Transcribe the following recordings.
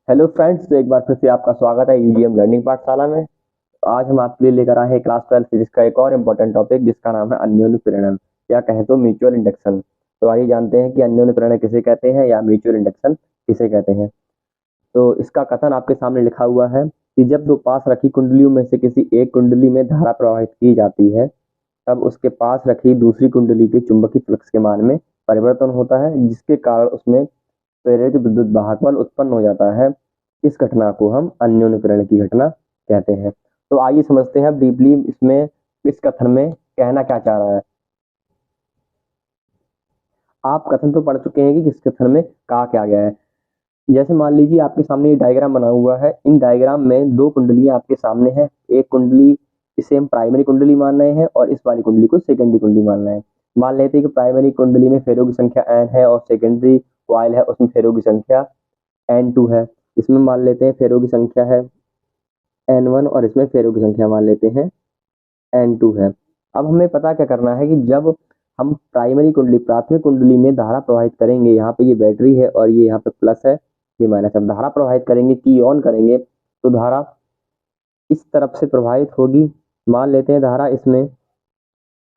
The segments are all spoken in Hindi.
हेलो फ्रेंड्स, तो एक बार फिर से आपका स्वागत है यूजीएम लर्निंग पाठशाला में। आज हम आपके लिए लेकर आए हैं क्लास 12 फिजिक्स का एक और इम्पोर्टेंट टॉपिक जिसका नाम है अन्योन्य प्रेरण या कहें तो म्यूचुअल इंडक्शन। तो आइए जानते हैं कि अन्योन्य प्रेरण किसे कहते हैं या म्यूचुअल इंडक्शन किसे कहते हैं। तो इसका कथन आपके सामने लिखा हुआ है कि जब दो पास रखी कुंडलियों में से किसी एक कुंडली में धारा प्रवाहित की जाती है, तब उसके पास रखी दूसरी कुंडली के चुंबकीय फ्लक्स के मान में परिवर्तन होता है, जिसके कारण उसमें प्रेरित विद्युत वाहक बल उत्पन्न हो जाता है। इस घटना को हम अन्योन्य प्रेरण की घटना कहते हैं। तो आइए समझते हैं डीपली इसमें इस कथन में कहना क्या चाह रहा है। आप कथन तो पढ़ चुके हैं कि किस कथन में कहा क्या गया है। जैसे मान लीजिए आपके सामने ये डायग्राम बना हुआ है। इन डायग्राम में दो कुंडलियां आपके सामने है। एक कुंडली इसे हम प्राइमरी कुंडली मान रहे हैं और इस वाली कुंडली को सेकेंडरी कुंडली मान रहे हैं। मान लेते हैं कि प्राइमरी कुंडली में फेरों की संख्या n है और सेकेंडरी कॉइल है उसमें फेरों की संख्या n2 है। इसमें मान लेते हैं फेरों की संख्या है n1 और इसमें फेरों की संख्या मान लेते हैं n2 है। अब हमें पता क्या करना है कि जब हम प्राइमरी कुंडली प्राथमिक कुंडली में धारा प्रवाहित करेंगे, यहाँ पे ये बैटरी है और ये यहाँ पे प्लस है, ये माइनस है। धारा प्रवाहित करेंगे, की ऑन करेंगे तो धारा इस तरफ से प्रवाहित होगी। मान लेते हैं धारा इसमें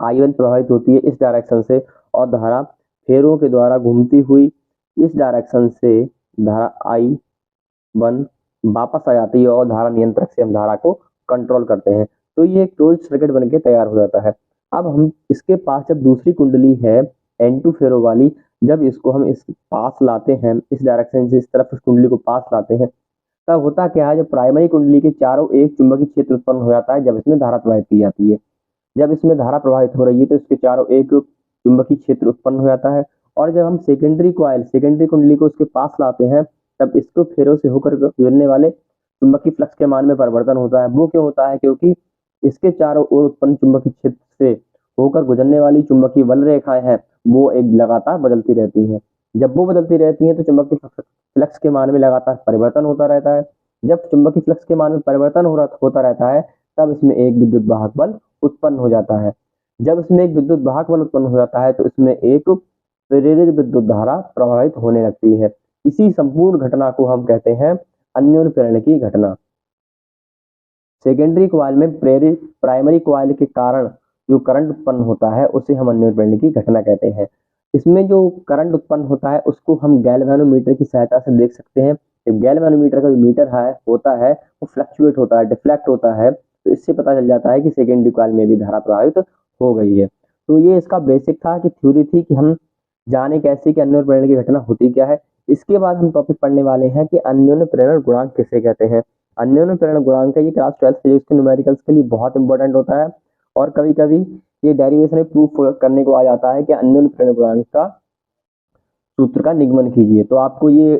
I1 प्रवाहित होती है इस डायरेक्शन से और धारा फेरों के द्वारा घूमती हुई इस डायरेक्शन से धारा I1 वापस आ जाती है और धारा नियंत्रक से हम धारा को कंट्रोल करते हैं। तो ये एक क्लोज सर्किट बन के तैयार हो जाता है। अब हम इसके पास जब दूसरी कुंडली है n2 फेरो वाली, जब इसको हम इस पास लाते हैं, इस डायरेक्शन से इस तरफ इस कुंडली को पास लाते हैं, तब होता क्या है, जब प्राइमरी कुंडली के चारों एक चुंबकीय क्षेत्र उत्पन्न हो जाता है जब इसमें धारा प्रवाहित की जाती है। जब इसमें धारा प्रवाहित हो रही है तो इसके चारों एक चुंबकीय क्षेत्र उत्पन्न हो जाता है। और जब हम सेकेंडरी कुंडली को इसके पास लाते हैं, तब इसको फेरों से होकर गुजरने वाले चुंबकीय फ्लक्स के मान में परिवर्तन होता है। वो क्यों होता है? क्योंकि इसके चारों ओर उत्पन्न चुंबकीय क्षेत्र से होकर गुजरने वाली चुंबकीय बल रेखाएं हैं, वो एक लगातार बदलती रहती हैं। जब वो बदलती रहती हैं तो चुंबकीय फ्लक्स के मान में लगातार परिवर्तन होता रहता है। जब चुंबकीय फ्लक्स के मान में परिवर्तन होता रहता है, तब इसमें एक विद्युत वाहक बल उत्पन्न हो जाता है। जब इसमें एक विद्युत वाहक बल उत्पन्न हो जाता है तो इसमें एक प्रेरित विद्युत धारा प्रवाहित होने लगती है। इसी संपूर्ण घटना को हम कहते हैं अन्योन्य प्रेरण की घटना। सेकेंडरी कॉइल में प्रेरित प्राइमरी कॉइल के कारण जो करंट उत्पन्न होता है उसे हम अन्योन्य प्रेरण की घटना कहते हैं। इसमें जो करंट उत्पन्न होता है उसको हम गैल्वेनोमीटर की सहायता से देख सकते हैं। गैल्वेनोमीटर का जो मीटर है होता है वो फ्लक्चुएट होता है, डिफ्लेक्ट होता है, तो इससे पता चल जाता है कि सेकेंडरी कॉइल में भी धारा प्रवाहित हो गई है। तो ये इसका बेसिक था कि थ्योरी थी कि हम जाने कैसे कि अन्योन्य प्रेरण की घटना होती क्या है। इसके बाद हम टॉपिक पढ़ने वाले हैं कि अन्योन्य प्रेरण गुणांक किसे कहते हैं। अन्योन्य प्रेरण गुणांक का ये क्लास 12 फिजिक्स के न्यूमेरिकल्स के लिए बहुत इंपॉर्टेंट होता है और कभी कभी ये डेरिवेशन में प्रूफ करने को आ जाता है कि अन्योन्य प्रेरण गुणांक का सूत्र का निगमन कीजिए। तो आपको ये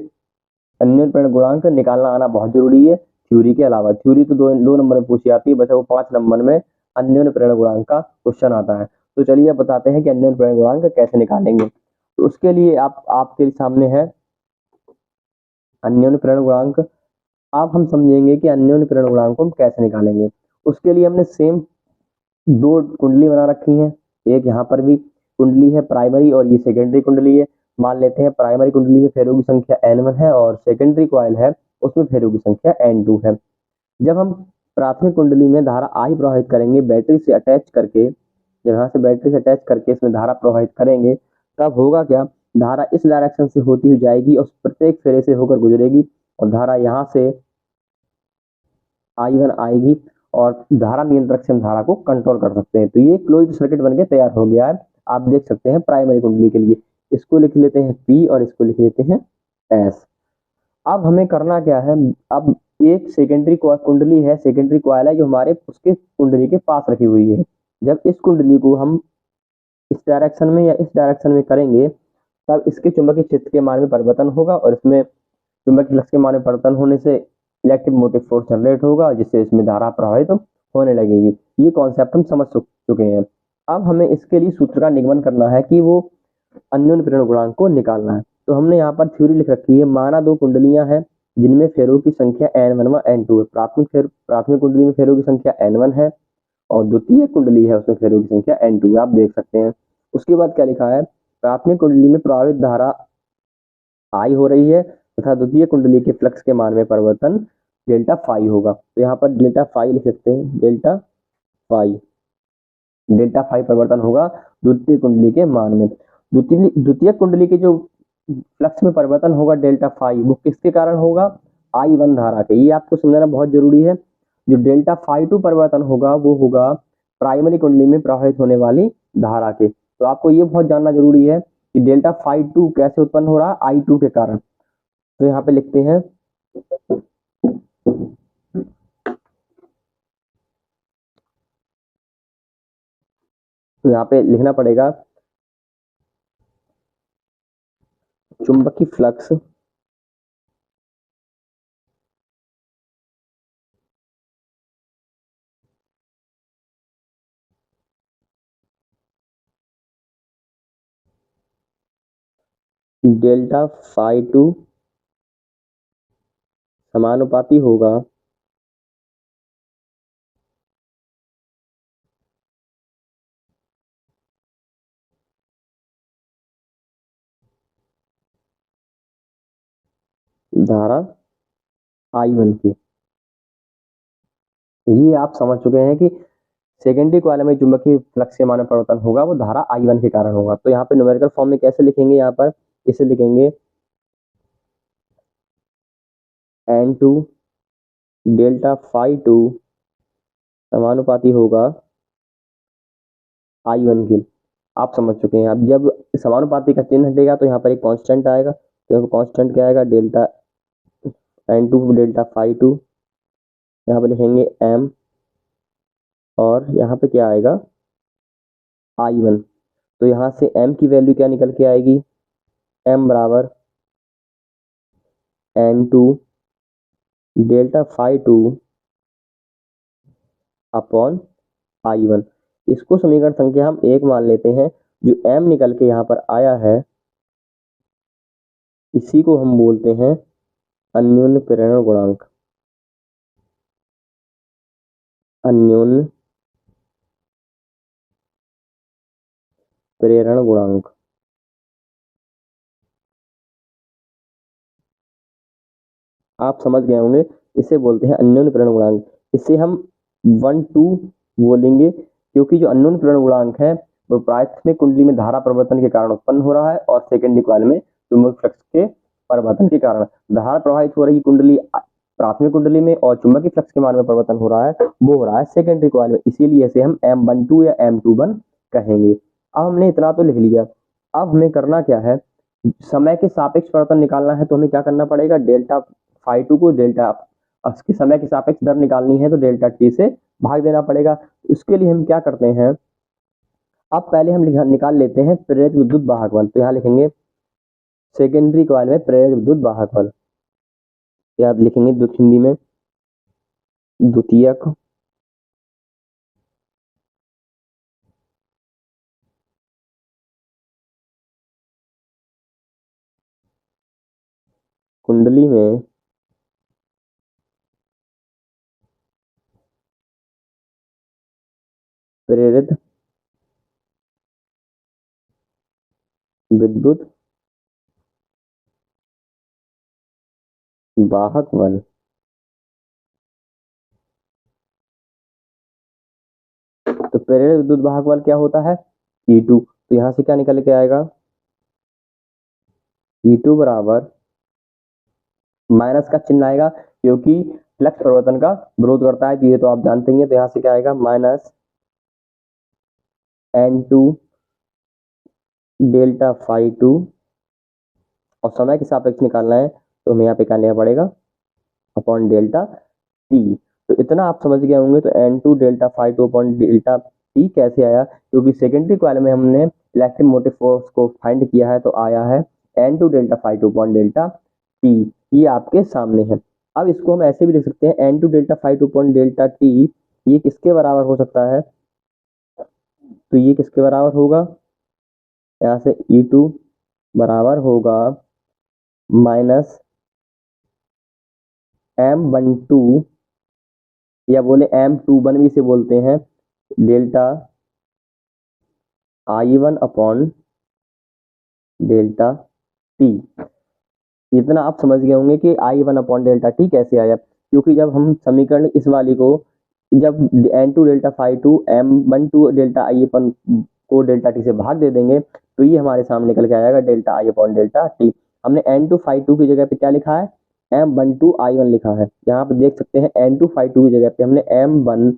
अन्योन्य प्रेरण गुणांक निकालना आना बहुत जरूरी है थ्योरी के अलावा। थ्योरी तो दो नंबर में पूछी जाती है, बचा वो 5 नंबर में अन्योन्य प्रेरण गुणांक का क्वेश्चन आता है। तो चलिए बताते हैं कि अन्योन्य प्रेरण गुणांक कैसे निकालेंगे। तो उसके लिए आपके सामने है अन्योन्य प्रेरण गुणांक। आप हम समझेंगे कि अन्योन्य प्रेरण गुणांक को हम कैसे निकालेंगे। उसके लिए हमने सेम दो कुंडली बना रखी है। एक यहाँ पर भी कुंडली है प्राइमरी और ये सेकेंडरी कुंडली है। मान लेते हैं प्राइमरी कुंडली में फेरों की संख्या n1 है और सेकेंडरी कॉइल है उसमें फेरों की संख्या n2 है। जब हम प्राथमिक कुंडली में धारा I प्रवाहित करेंगे बैटरी से अटैच करके, जब यहाँ से बैटरी से अटैच करके इसमें धारा प्रवाहित करेंगे, तब होगा क्या, धारा इस डायरेक्शन से होती हुई जाएगी और प्रत्येक फेरे से होकर गुजरेगी और धारा यहाँ से I1 आएगी और धारा नियंत्रक से हम धारा को कंट्रोल कर सकते हैं। तो ये क्लोज सर्किट बनके तैयार हो गया है। आप देख सकते हैं प्राइमरी कुंडली के लिए इसको लिख लेते हैं P और इसको लिख लेते हैं S। अब हमें करना क्या है, अब एक सेकेंडरी कुंडली है, सेकेंडरी कॉइल है जो हमारे उसके कुंडली के पास रखी हुई है। जब इस कुंडली को हम इस डायरेक्शन में या इस डायरेक्शन में करेंगे, तब इसके चुंबकीय क्षेत्र के मान में परिवर्तन होगा और इसमें चुंबकीय फ्लक्स के मान में परिवर्तन होने से इलेक्ट्रिक मोटिव फोर्स जनरेट होगा जिससे इसमें धारा प्रवाहित होने लगेगी। ये कॉन्सेप्ट हम समझ चुके हैं। अब हमें इसके लिए सूत्र का निगमन करना है कि वो अन्योन्य प्रेरण गुणांक को निकालना है। तो हमने यहाँ पर थ्योरी लिख रखी है। माना दो कुंडलियां हैं जिनमें फेरों की संख्या n1 व n2 है। प्राथमिक कुंडली में फेरों की संख्या n1 है और द्वितीय कुंडली है उसमें फेरों की संख्या n2 है। आप देख सकते हैं। उसके बाद क्या लिखा है, प्राथमिक कुंडली में प्रवाहित धारा I हो रही है तथा द्वितीय कुंडली के फ्लक्स के मान में परिवर्तन डेल्टा फाई होगा। तो यहाँ पर डेल्टा फाई लिख सकते हैं, डेल्टा फाई परिवर्तन होगा द्वितीय कुंडली के मान में। द्वितीय कुंडली के जो फ्लक्स में परिवर्तन होगा डेल्टा फाई, वो किसके कारण होगा? I1 धारा के। ये आपको समझना बहुत जरूरी है। जो डेल्टा फाई टू परिवर्तन होगा वो होगा प्राइमरी कुंडली में प्रवाहित होने वाली धारा के। तो आपको ये बहुत जानना जरूरी है कि डेल्टा फाई टू कैसे उत्पन्न हो रहा है? I2 के कारण। तो यहाँ पे लिखते हैं तो यहाँ पे लिखना पड़ेगा चुंबकीय फ्लक्स डेल्टा फाई टू समानुपाती होगा धारा I1 की। ये आप समझ चुके हैं कि सेकेंडरी कॉइल में चुंबकीय फ्लक्स के मान में परिवर्तन होगा वो धारा I1 के कारण होगा। तो यहाँ पे न्यूमेरिकल फॉर्म में कैसे लिखेंगे? यहाँ पर इसे लिखेंगे N2 डेल्टा फाई टू समानुपाती होगा I1 की। आप समझ चुके हैं। अब जब समानुपाती का चिन्ह हटेगा तो यहाँ पर एक कांस्टेंट आएगा। तो कांस्टेंट क्या आएगा? Delta N2 delta phi to, यहाँ पे लिखेंगे M, और यहाँ पे क्या आएगा? I1। तो यहाँ से M की वैल्यू क्या निकल के आएगी? M बराबर N2 delta phi two upon I1। इसको समीकरण संख्या हम 1 मान लेते हैं। जो M निकल के यहाँ पर आया है इसी को हम बोलते हैं अन्योन्य प्रेरण गुणांक। अन्योन्य प्रेरण गुणांक। आप समझ गए होंगे, इसे बोलते हैं अन्योन्य प्रेरण गुणांक। इसे हम 1-2 बोलेंगे क्योंकि जो अन्योन्य प्रेरण गुणांक है वो प्राथमिक कुंडली में धारा परिवर्तन के कारण उत्पन्न हो रहा है और सेकेंडरी कॉइल में चुंबक फ्लक्स के परिवर्तन के कारण धारा प्रवाहित हो रही कुंडली प्राथमिक कुंडली में और चुंबकीय फ्लक्स के मान में परिवर्तन हो रहा है वो हो रहा है सेकेंडरी कॉइल में। इसीलिए इसे हम M12 या M21 कहेंगे। अब हमने इतना तो लिख लिया। अब हमें करना क्या है? समय के सापेक्ष परिवर्तन निकालना है। तो हमें क्या करना पड़ेगा? डेल्टा फाई टू को डेल्टा उसके समय के सापेक्ष दर निकालनी है तो डेल्टा टी से भाग देना पड़ेगा। इसके लिए हम क्या करते हैं? अब पहले हम निकाल लेते हैं प्रेरित विद्युत वाहक बल। तो यहाँ लिखेंगे सेकेंडरी कॉइल में प्रेरित विद्युत वाहक बल, याद लिखेंगे हिंदी में द्वितीयक कुंडली में प्रेरित विद्युत वाहक बल। तो प्रेरित विद्युत वाहक बल क्या होता है? E2। तो यहाँ से क्या निकल के आएगा? E2 बराबर माइनस का चिन्ह आएगा क्योंकि फ्लक्स परिवर्तन का विरोध करता है, तो ये तो आप जानते ही हैं। तो यहाँ से क्या आएगा? Minus N2 delta phi to, और समय के सापेक्ष निकालना है तो हमें यहाँ पे क्या लेना पड़ेगा? Upon delta T. तो इतना आप समझ गए होंगे। तो N2 delta phi two upon delta T कैसे आया? क्योंकि सेकेंडरी कॉइल में हमने इलेक्ट्रोमोटिव फोर्स को फाइंड किया है तो आया है N2 delta phi two upon delta T. ये आपके सामने है। अब इसको हम ऐसे भी लिख सकते हैं N2 delta phi two upon delta T. ये किसके बराबर हो सकता है? तो ये किसके बराबर होगा? यहाँ से E2 बराबर होगा माइनस M12 या बोले M21 भी इसे बोलते हैं delta I1 upon delta T. इतना आप समझ गए होंगे कि I one upon delta T कैसे आया, क्योंकि जब हम समीकरण इस वाली को जब N two delta five two M one two delta I अपन को डेल्टा टी से भाग दे देंगे तो ये हमारे सामने निकल के आएगा delta I upon delta T. हमने एन टू फाइव टू की जगह पे क्या लिखा है, M one two I one लिखा है। यहाँ पे देख सकते हैं एन टू फाइव टू की जगह पे हमने एम वन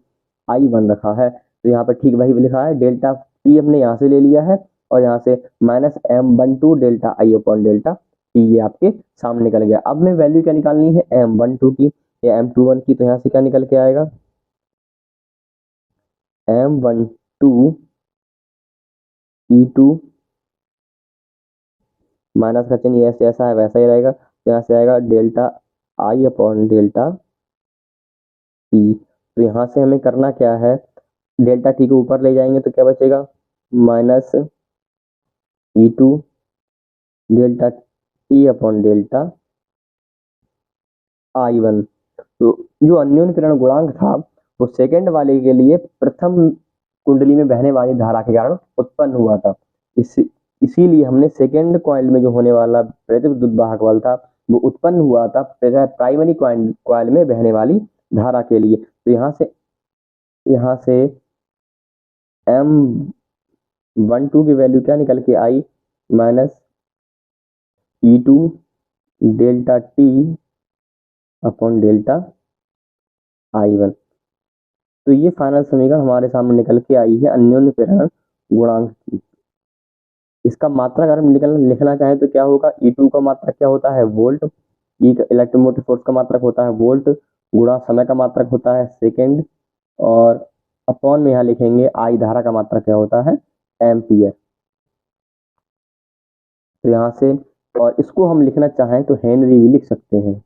आई वन रखा है, तो यहाँ पे ठीक वही लिखा है। डेल्टा टी हमने यहाँ से ले लिया है और यहाँ से minus M one two delta I upon delta T, ये आपके सामने निकल गया। अब मैं वैल्यू क्या निकालनी है, एम वन टू की या एम टू वन की, तो यहाँ से क्या निकल के आएगा, M one two E two minus का चिन्ह ये जैसा है वैसा ही रहेगा, तो यहाँ से आएगा delta I upon delta T. तो यहाँ से हमें करना क्या है, डेल्टा टी को ऊपर ले जाएंगे तो क्या बचेगा, minus E two delta T upon delta I one. तो जो अन्योन्य किरण गुणांक था वो सेकंड वाले के लिए प्रथम कुंडली में बहने वाली धारा के कारण उत्पन्न हुआ था। इसीलिए हमने सेकंड कॉइल में जो होने वाला प्रतिविद्युत वाहक बल था वो उत्पन्न हुआ था प्राइमरी कॉइल में बहने वाली धारा के लिए। तो यहाँ से एम वन टू की वैल्यू क्या निकल के आई, minus E two delta T upon delta I one. तो ये फाइनल समीकरण हमारे सामने निकल के आई है अन्योन्य प्रेरण गुणांक की। इसका मात्रक अगर हम लिखना चाहें तो क्या होगा, ई टू का मात्रक क्या होता है, वोल्ट, ई का इलेक्ट्रोमोटिव फोर्स का मात्रक होता है वोल्ट, गुणा समय का मात्रक होता है सेकेंड, और अपॉन में यहाँ लिखेंगे आई धारा का मात्रक क्या होता है, एम्पियर। तो यहाँ से, और इसको हम लिखना चाहें तो हेनरी भी लिख सकते हैं।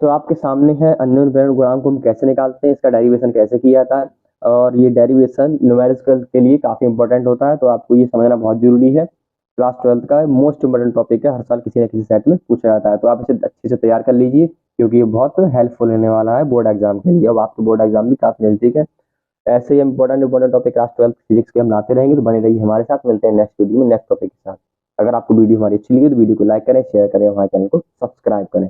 तो आपके सामने है अन्योन्य प्रेरण गुणांक को हम कैसे निकालते हैं, इसका डेरिवेशन कैसे किया जाता है, और ये डेरिवेशन न्यूमेरिकल के लिए काफ़ी इंपॉर्टेंट होता है, तो आपको ये समझना बहुत जरूरी है। क्लास 12 का मोस्ट इंपॉर्टेंट टॉपिक है, हर साल किसी न किसी सेट में पूछा जाता है, तो आप इसे अच्छे से तैयार कर लीजिए क्योंकि ये बहुत हेल्पफुल होने वाला है बोर्ड एग्जाम के लिए। अब आपके बोर्ड एग्जाम भी काफ़ी नजदीक है। ऐसे ही इंपॉर्टेंट टॉपिक क्लास 12 फिजिक्स के हम लाते रहेंगे, तो बने रहिए हमारे साथ। मिलते हैं नेक्स्ट वीडियो में नेक्स्ट टॉपिक के साथ। अगर आपको वीडियो हमारी अच्छी लगी तो वीडियो को लाइक करें, शेयर करें, हमारे चैनल को सब्सक्राइब करें।